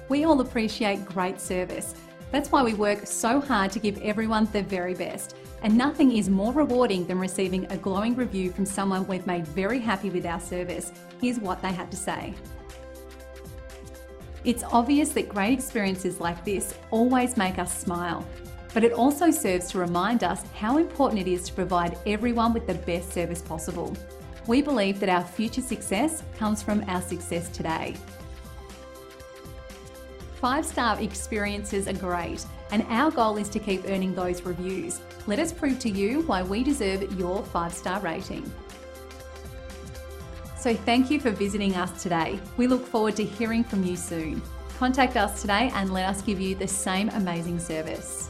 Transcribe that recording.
We all appreciate great service. That's why we work so hard to give everyone the very best. And nothing is more rewarding than receiving a glowing review from someone we've made very happy with our service. Here's what they had to say. It's obvious that great experiences like this always make us smile, but it also serves to remind us how important it is to provide everyone with the best service possible. We believe that our future success comes from our success today. 5-star experiences are great, and our goal is to keep earning those reviews. Let us prove to you why we deserve your 5-star rating. So thank you for visiting us today. We look forward to hearing from you soon. Contact us today and let us give you the same amazing service.